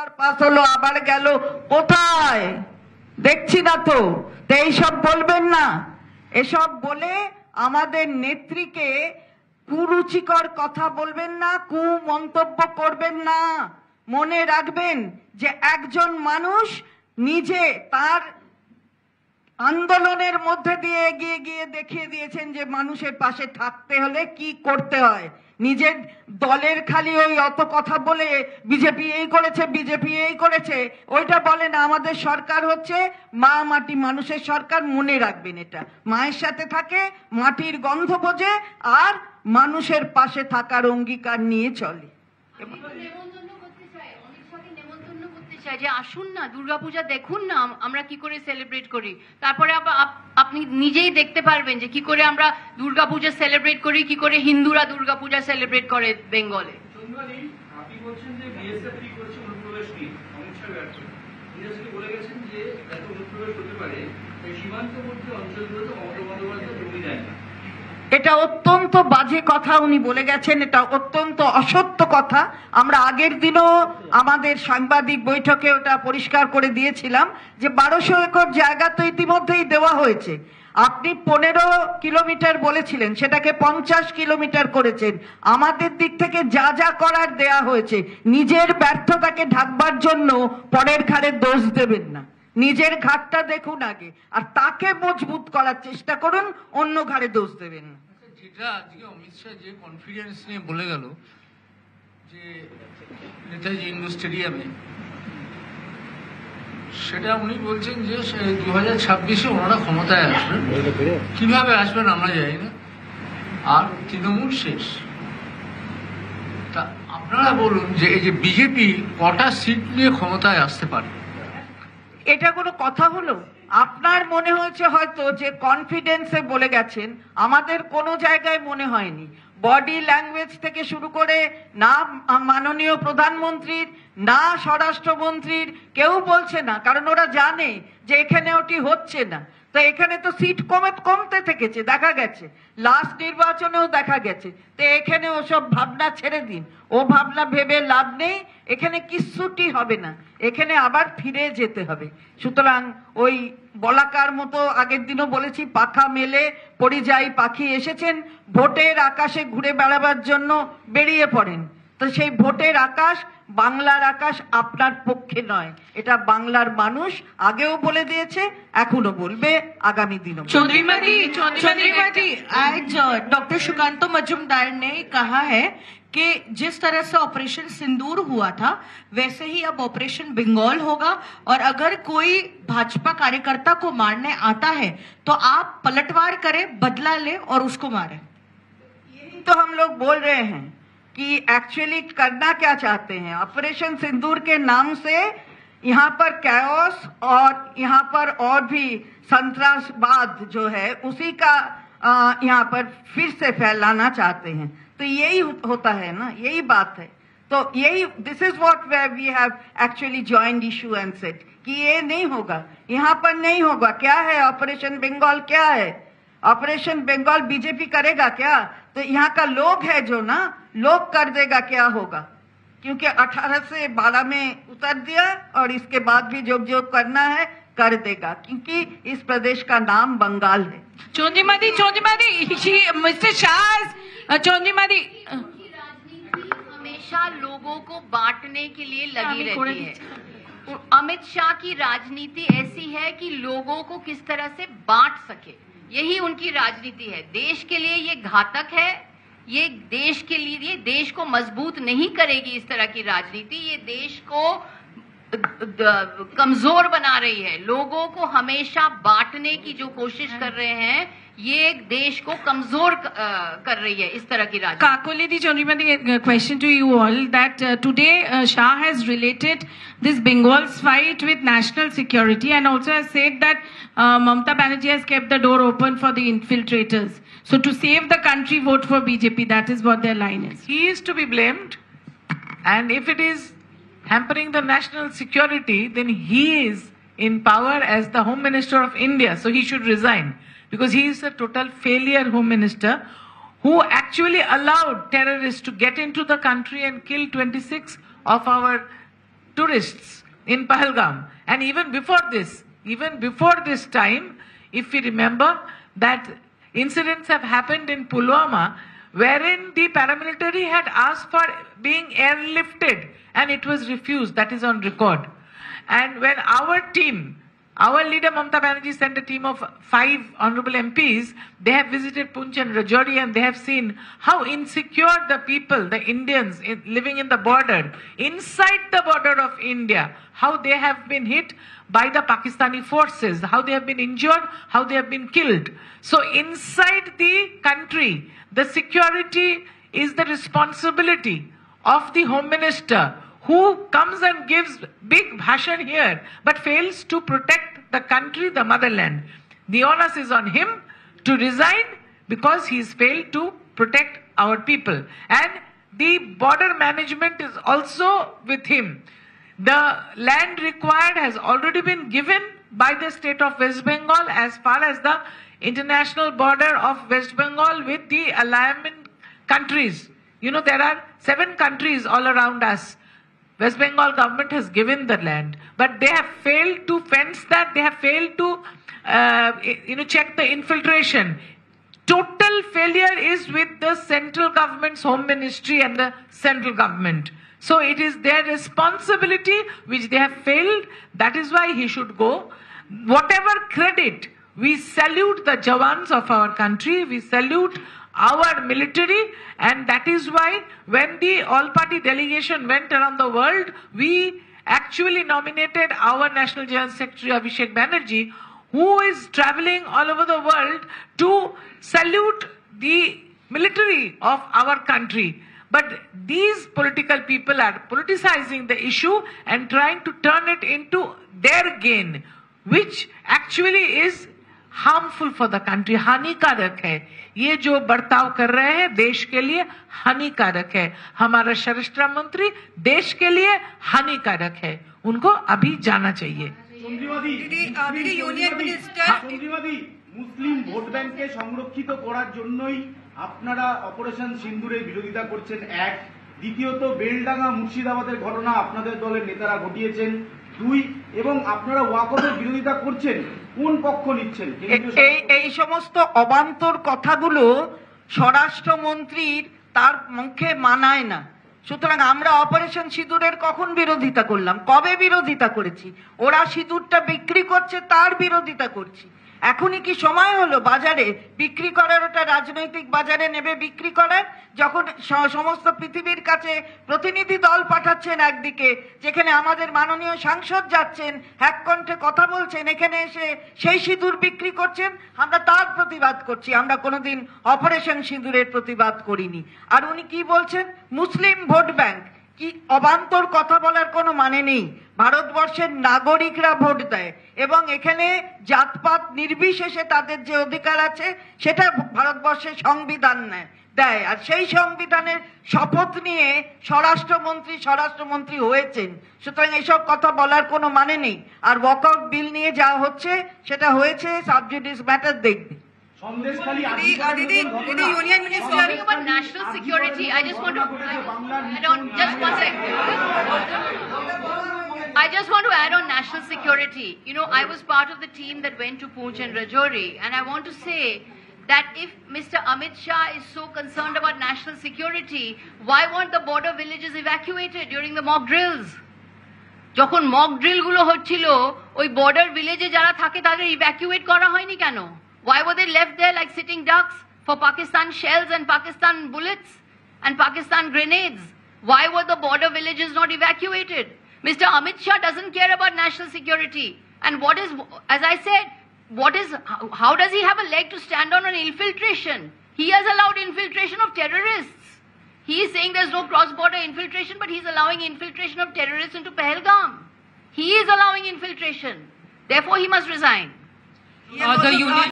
আবার পাস হলো, আবার গেল, কোথায় দেখছি না তো। তো এইসব বলবেন না, এসব বলে আমাদের নেত্রীকে কুরুচিকর কথা বলবেন না, কুমন্তব্য করবেন না। মনে রাখবেন যে একজন মানুষ নিজে তার আন্দোলনের মধ্যে দিয়ে এগিয়ে গিয়ে দেখিয়ে দিয়েছেন যে মানুষের পাশে থাকতে হলে কি করতে হয়। নিজের দলের খালি ওই অত কথা বলে বিজেপি এই করেছে, বিজেপি এই করেছে, ওইটা বলে না। আমাদের সরকার হচ্ছে মা মাটি মানুষের সরকার, মনে রাখবেন এটা। মায়ের সাথে থাকে, মাটির গন্ধ বোঝে, আর মানুষের পাশে থাকার অঙ্গীকার নিয়ে চলে। যে আসুন না দুর্গাপূজা দেখুন না আমরা কি করে সেলিব্রেট করি, তারপরে আপনি নিজেই দেখতে পারবেন যে কি করে আমরা দুর্গাপূজা সেলিব্রেট করি, কি করে হিন্দুরা দুর্গাপূজা সেলিব্রেট করে বেঙ্গলে। আপনি বলছেন যে বিএসএফ কি করছে, অনুপ্রবেশ কি অমিত শাহ ব্যর্থ। বিএসএফ বলে গেছেন যে এত অনুপ্রবেশ হতে পারে এই সীমান্তবর্তী অঞ্চলগুলোতে মমতা বন্দ্যোপাধ্যায় জমি দেয় না। এটা অত্যন্ত বাজে কথা উনি বলে গেছেন, এটা অত্যন্ত অসত্য কথা। আমরা আগের দিনও আমাদের সাংবাদিক বৈঠকে ওটা পরিষ্কার করে দিয়েছিলাম যে 1200 একর জায়গা তো ইতিমধ্যেই দেওয়া হয়েছে। আপনি 15 কিলোমিটার বলেছিলেন, সেটাকে 50 কিলোমিটার করেছেন। আমাদের দিক থেকে যা যা করার দেয়া হয়েছে। নিজের ব্যর্থতাকে ঢাকবার জন্য পরের ঘাড়ে দোষ দেবেন না, নিজের ঘাটটা দেখুন আগে, আর তাকে মজবুত করার চেষ্টা করুন, অন্য ঘাড়ে দোষ দেবেন না। যেটা আজকে অমিত শাহ যে কনফিডেন্স নিয়ে বলে গেল যে নেতাজি ইন্ডোর স্টেডিয়ামে, সেটা উনি বলছেন যে 2026-এ ওনারা ক্ষমতায় আসবেন। কিভাবে আসবেন আমরা জানি না, আর তৃণমূল শেষ। তা আপনারা বলুন যে এই যে বিজেপি কটা সিট নিয়ে ক্ষমতায় আসতে পারে? এটা কোনো কথা হলো? আপনার মনে হয়েছে হয়তো যে কনফিডেন্সে বলে গেছেন, আমাদের কোনো জায়গায় মনে হয়নি। বডি ল্যাঙ্গুয়েজ থেকে শুরু করে না মাননীয় প্রধানমন্ত্রীর না স্বরাষ্ট্রমন্ত্রীর কেউ বলছে না, কারণ ওরা জানে যে এখানে ওটি হচ্ছে না। তো এখানে তো সিট কমতে থেকেছে, দেখা গেছে লাস্ট নির্বাচনেও দেখা গেছে। তো এখানে ওসব ভাবনা ছেড়ে দিন, ও ভাবনা ভেবে লাভ নেই। এখানে কিচ্ছুটি হবে না, এখানে আবার ফিরে যেতে হবে। সুতরাং ওই বলাকার মতো আগের দিনও বলেছি, পাখা মেলে পরিযায়ী পাখি এসেছেন, ভোটের আকাশে ঘুরে বেড়াবার জন্য বেরিয়ে পড়েন। তো সেই ভোটের আকাশ বাংলার আকাশ আপনার পক্ষে নয়, এটা বাংলার মানুষ আগেও বলে দিয়েছে, এখনো বলবে, আগামী দিনও। चौधरी जी, आज डॉक्टर सुकांतो मजूमदार ने कहा है कि जिस तरह से ऑपरेशन सिंदूर हुआ था वैसे ही अब ऑपरेशन बंगाल होगा, और अगर कोई भाजपा कार्यकर्ता को मारने आता है तो आप पलटवार करें, बदला ले और उसको मारें। यही तो हम लोग बोल रहे हैं कि एक्चुअली करना क्या चाहते हैं। ऑपरेशन सिंदूर के नाम से यहाँ पर कैओस और यहाँ पर और भी संतरासवाद जो है उसी का यहाँ पर फिर से फैलाना चाहते हैं। तो यही होता है ना, यही बात है। तो यही this is what we have actually joined issue and set कि ये नहीं होगा, यहाँ पर नहीं होगा। क्या है ऑपरेशन बंगाल, क्या है ऑपरेशन बंगाल? बीजेपी करेगा क्या? तो यहाँ का लोग है जो ना, लोग कर देगा, क्या होगा? क्योंकि 18 से 12 में उतर दिया, और इसके बाद भी जो जो करना है कर देगा, क्योंकि इस प्रदेश का नाम बंगाल है। चौधरी मिस्टर शाह, चौधरी हमेशा लोगों को बांटने के लिए लगी रहती है। अमित शाह की राजनीति ऐसी है कि लोगों को किस तरह से बांट सके, यही उनकी राजनीति है। देश के लिए ये घातक है, ये देश के लिए, ये देश को मजबूत नहीं करेगी। इस तरह की राजनीति ये देश को कमजोर बना रही है। लोगों को हमेशा बांटने की जो कोशिश कर रहे हैं, ये देश को कमजोर कर रही है इस तरह की राजनीति। Kakolidi Chondrimati, question to you all that today Shah has related this Bengal's fight with national security and also has said that Mamata Banerjee has kept the door open for the infiltrators. So to save the country, vote for BJP. That is what their line is. He is to be blamed, and if it is hampering the national security, then he is in power as the Home Minister of India, so he should resign, because he is a total failure Home Minister who actually allowed terrorists to get into the country and kill 26 of our tourists in Pahalgam. And even before this time, if we remember that incidents have happened in Pulwama wherein the paramilitary had asked for being airlifted and it was refused. That is on record. And when our leader Mamata Banerjee sent a team of 5 honorable MPs, they have visited Poonch and Rajouri and they have seen how insecure the people, the Indians living in the border, inside the border of India, how they have been hit by the Pakistani forces, how they have been injured, how they have been killed. So inside the country, the security is the responsibility of the Home Minister, who comes and gives big bhashan here but fails to protect the country, the motherland. The onus is on him to resign because he's failed to protect our people. And the border management is also with him. The land required has already been given by the state of West Bengal as far as the international border of West Bengal with the alignment countries. You know, there are 7 countries all around us. West Bengal government has given the land, but they have failed to fence that. They have failed to, check the infiltration. Total failure is with the central government's home ministry and the central government. So it is their responsibility which they have failed. That is why he should go. Whatever credit, we salute the Jawans of our country. We salute our military, and that is why when the all-party delegation went around the world, we actually nominated our National General Secretary Abhishek Banerjee, who is traveling all over the world to salute the military of our country. But these political people are politicizing the issue and trying to turn it into their gain, which actually is harmful for the country, हानिकारक है. ये जो बर्ताव कर रहे हैं देश के लिए हानिकारक है. हमारा स्वराष्ट्र मंत्री देश के लिए हानिकारक है. उनको अभी जाना चाहिए. মুসলিম ভোট ব্যাংককে সংরক্ষিত করার জন্যই আপনারা অপারেশন সিন্দুরের বিরোধিতা করছেন, এক. দ্বিতীয়ত, বেলডাঙ্গা মুর্শিদাবাদের ঘটনা আপনাদের দলের নেতারা ঘটিয়েছেন, 2. এবং আপনারা ওয়াকফের বিরোধিতা করছেন, কোন পক্ষ নিচ্ছেন? এই সমস্ত অবান্তর কথাগুলো স্বরাষ্ট্রমন্ত্রীর তার মুখে মানায় না. সুতরাং আমরা অপারেশন সিঁদুরের কখন বিরোধিতা করলাম? কবে বিরোধিতা করেছি? ওরা সিঁদুরটা বিক্রি করছে, তার বিরোধিতা করছি. এখনই কি সময় হলো বাজারে বিক্রি করার? ওটা রাজনৈতিক বাজারে নেবে বিক্রি করার, যখন সমস্ত পৃথিবীর কাছে প্রতিনিধি দল পাঠাচ্ছেন একদিকে, যেখানে আমাদের মাননীয় সাংসদ যাচ্ছেন, এক কণ্ঠে কথা বলছেন, এখানে এসে সেই সিঁদুর বিক্রি করছেন. আমরা তার প্রতিবাদ করছি, আমরা কোনোদিন অপারেশন সিঁদুরের প্রতিবাদ করিনি. আর উনি কি বলছেন? মুসলিম ভোট ব্যাংক. কি অবান্তর কথা বলার কোনো মানে নেই. ভারতবর্ষের নাগরিকরা ভোট দেয় এবং এখানে জাতপাত নির্বিশেষে তাদের যে অধিকার আছে সেটা ভারতবর্ষের সংবিধান দেয়. আর সেই সংবিধানের শপথ নিয়ে স্বরাষ্ট্রমন্ত্রী হয়েছেন. সুতরাং এইসব কথা বলার কোনো মানে নেই. আর ওয়াকআউট বিল নিয়ে যা হচ্ছে সেটা হয়েছে সাবজুডিস ম্যাটার দেখবে. Union Minister about national security. I just want to add on just one second. I just want to add on national security. You know, I was part of the team that went to Poonch and Rajouri, and I want to say that if Mr. Amit Shah is so concerned about national security, why weren't the border villages evacuated during the mock drills? যখন mock drill গুলো হচ্ছিল, ওই border village এ যারা থাকে তাদের evacuate করা হয়নি কেন? Why were they left there like sitting ducks for Pakistan shells and Pakistan bullets and Pakistan grenades? Why were the border villages not evacuated? Mr. Amit Shah doesn't care about national security. And what is, as I said, how does he have a leg to stand on infiltration? He has allowed infiltration of terrorists. He is saying there's no cross-border infiltration, but he's allowing infiltration of terrorists into Pahalgam. He is allowing infiltration. Therefore, he must resign. The union